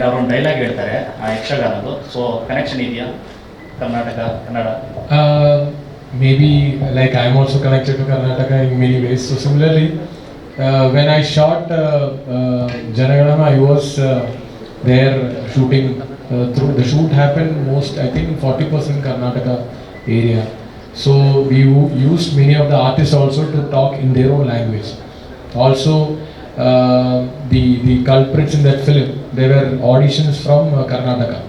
ಅವರೊಂದು ಡೈಲಾಗ್ ಹೇಳ್ತಾರೆ ಆ ಯಕ್ಷಗಾನದು. ಸೊ ಕನೆಕ್ಷನ್ ಇದೆಯಾ Karnataka Kannada? Maybe like I'm also connected to Karnataka in many ways. So similarly, when I shot Janaganama, I was there shooting. Through the shoot happened most, I think, 40% Karnataka area. So we used many of the artists also to talk in their own language. Also, the culprits in that film, they were auditions from Karnataka.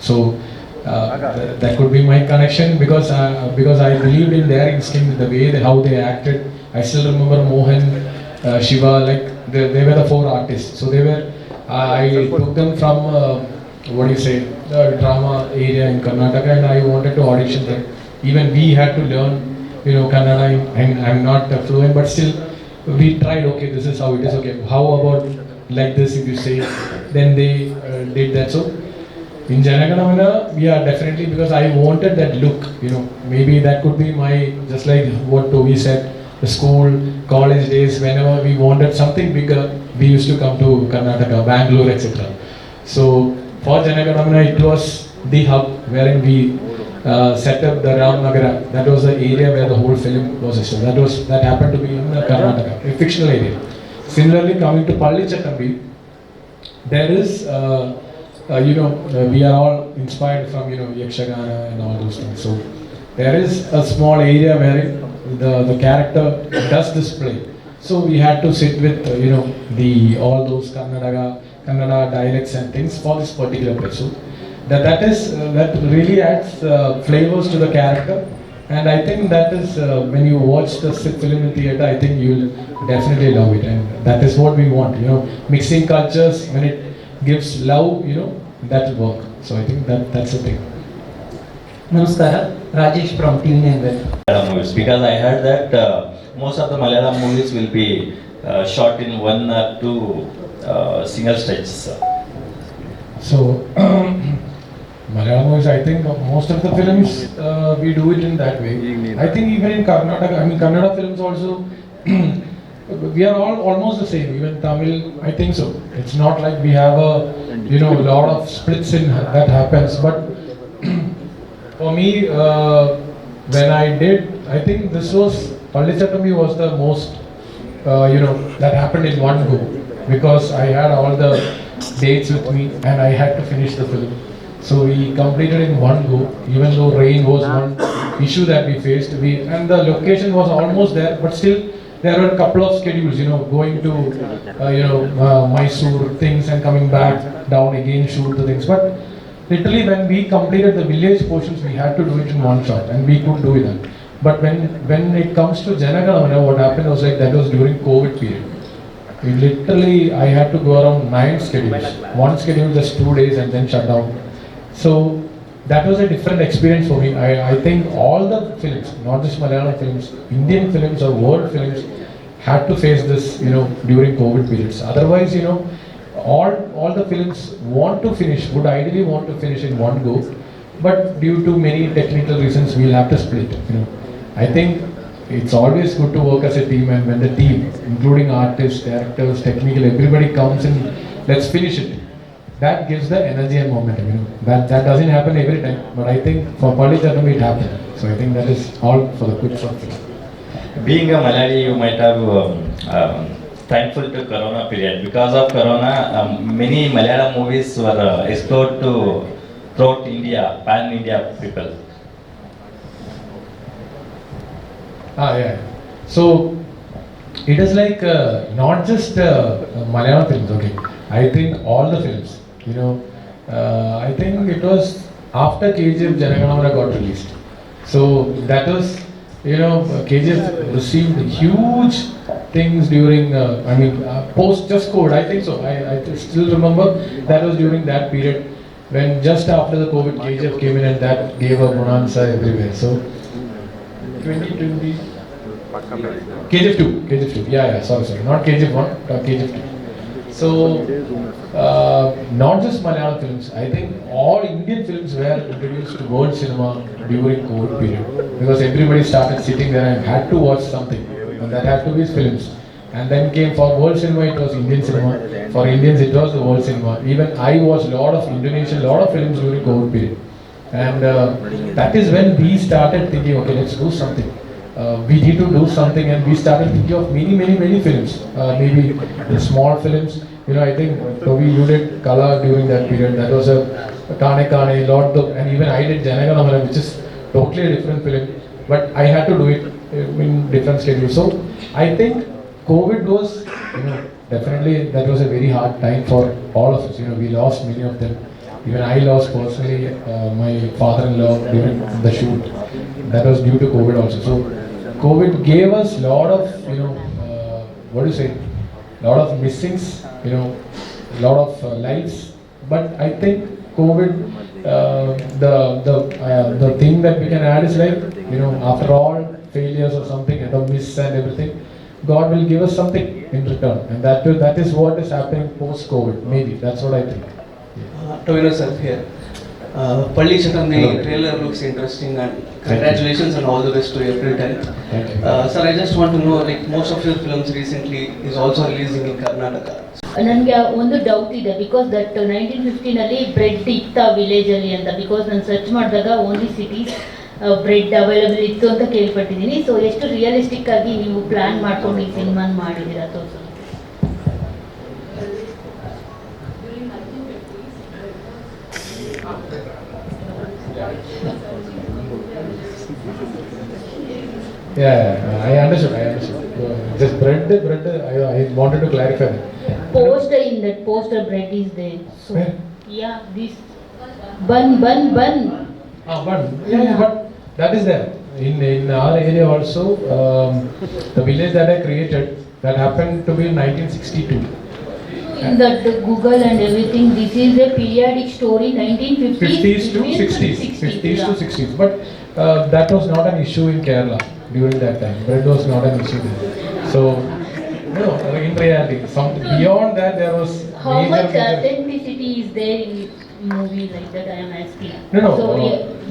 So that could be my connection because I believed in their instinct, the way how they acted. I still remember Mohan, Shiva, like they were the four artists. So they were I took them from what do you say, the drama area in Karnataka, and I wanted to audition them. Even we had to learn, Kannada. I'm not fluent, but still we tried. Okay, this is how it is. Okay, how about like this? If you say, then they did that. So in Janaganamana, yeah, definitely, because I wanted that look. Maybe that could be my, just like what Toby said, the school, college days. Whenever we wanted something bigger, we used to come to Karnataka, Bangalore, etc. So for Janaganamana, it was the hub wherein we set up the Ramnagara. That was the area where the whole film was shot. That happened to be in Karnataka, a fictional area. Similarly, coming to Pallichattambi, there is, we are all inspired from, Yakshagana and all those things. So there is a small area where the character does this play. So we had to sit with, all those Kannada dialects and things for this particular play. So that really adds flavors to the character, and I think that is when you watch the film in theater, I think you'll definitely love it, and that is what we want. Mixing cultures, when it gives love, that will work. So I think that's the thing. Namaskara, Rajesh from TV9 Web. Movies, because I heard that most of the Malayalam movies will be shot in one or two single stretches. So Malayalam movies, I think most of the films we do it in that way. I think even in Karnataka, Kannada films also, we are all almost the same. Even Tamil, I think so. It's not like we have a lot of splits in that happens. But for me, when I did, I think this was Pallichattambi was the most that happened in one go, because I had all the dates with me and I had to finish the film. So we completed in one go, even though rain was one issue that we faced. And the location was almost there, but still there were a couple of schedules, going to Mysore things and coming back down again, shoot the things. But literally when we completed the village portions, we had to do it in one shot, and we could do it. But when it comes to Janaganamana, what happened was like that was during COVID period. I had to go around 9 schedules. One schedule just 2 days and then shut down. So that was a different experience for me. I think all the films, not just Malayalam films, Indian films or world films, had to face this, during COVID periods. Otherwise, all the films would ideally want to finish in one go, but due to many technical reasons, we'll have to split. I think it's always good to work as a team, and when the team, including artists, directors, technical, everybody comes in, let's finish it. That gives the energy and momentum. That doesn't happen every time, but I think for Pallichattambi it happened. So I think that is all for the quick short film. Being a Malayali, you might have thankful to Corona period. Because of Corona, many Malayalam movies were explored to throughout India, pan-India people. Yeah. So it is like not just Malayalam films. Okay, I think all the films. I think it was after KGF Janaganamana got released. So that was, KGF received huge things during, post just COVID. I think so. I still remember that was during that period when just after the COVID, KGF came in and that gave a bonanza everywhere. So 2020. KGF 2. Yeah, sorry. Not KGF 1, KGF 2. So, not just Malayalam films, I think all Indian films were introduced to world cinema during COVID period. Because everybody started sitting there and had to watch something. And that had to be films. And then came for world cinema, it was Indian cinema. For Indians, it was the world cinema. Even I watched a lot of Indonesian, lot of films during COVID period. And that is when we started thinking, okay, let's do something. We need to do something, and we started thinking of many films. Maybe the small films. I think Toby, you did Kala during that period. That was a Kane, Lord, and even I did Janaganamana, which is totally a different film. But I had to do it in different schedules. So I think COVID was, definitely that was a very hard time for all of us. We lost many of them. Even I lost personally my father-in-law during the shoot. That was due to COVID also. So COVID gave us a lot of, lot of missings, lot of lives. But I think COVID, the thing that we can add is like, after all failures or something and the miss and everything, God will give us something in return, and that is what is happening post-COVID. Maybe that's what I think. Tovino sir here. Palli Chakamni trailer looks interesting, and congratulations and all the best to April 10th. Thank you. Sir, I just want to know, like most of your films recently is also releasing in Karnataka. ನನಗೆ ಒಂದು doubt ಇದೆ, because that 1915 bread ಇತ್ತ ವಿಲೇಜಲ್ಲಿ ಅಂತ, because ನಾನು search ಮಾಡಿದಾಗ only cities bread available ಇತ್ತು ಅಂತ ಕೇಳ್ಪಟ್ಟಿದ್ದೀನಿ. So ಎಷ್ಟು ರಿಯಲಿಸ್ಟಿಕ್ ಆಗಿ ನೀವು ಪ್ಲಾನ್ ಮಾಡ್ಕೊಂಡು ಈ ಸಿನಿಮಾನ ಮಾಡಿದ್ದೀರಾ ತೋರಿಸು. Yeah, I understood. Just bread. I wanted to clarify that. Poster, in that poster bread is there. So Where? yeah, this bun. But but that is there. In our area also, the village that I created, that happened to be in 1962. In that Google and everything, this is a periodic story, 1950s 50s to 60s. 50s to 60s. But that was not an issue in Kerala during that time. Bread was not an issue there. So, in reality, beyond that there was How much major- authenticity is there in movie like that? I am asking. No, So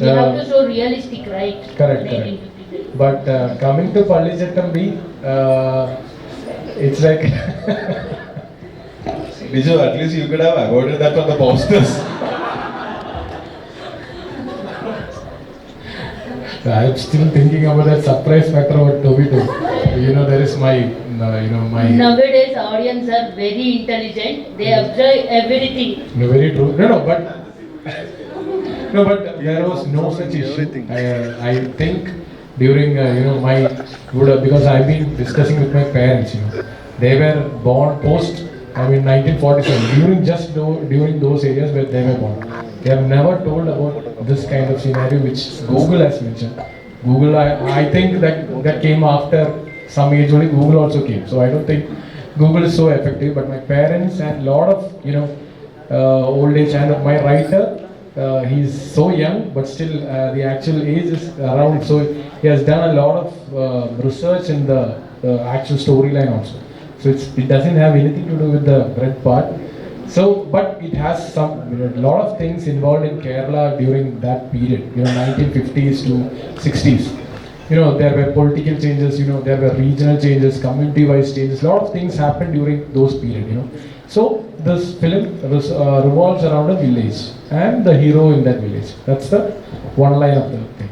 you have to show realistic, right? Correct. 1950s. But coming to Palli Chakamni, it's like Biju, at least you could have avoided that from the posters. I'm still thinking about that surprise factor about Toby too. There is my, my. Nowadays, audience are very intelligent. They observe everything. No, very true. But there was no such issue. I think during, because I've been discussing with my parents, they were born post, 1947, during those areas where they were born. They have never told about this kind of scenario which Google has mentioned. Google, I think that came after some age only. Google also came. So I don't think Google is so effective. But my parents and lot of old age, and my writer, he's so young, but still the actual age is around. So he has done a lot of research in the actual storyline also. So it doesn't have anything to do with the bread part. So, but it has some lot of things involved in Kerala during that period, 1950s to 60s. There were political changes, there were regional changes, community-wise changes. A lot of things happened during those periods, So this film revolves around a village and the hero in that village. That's the one line of the thing.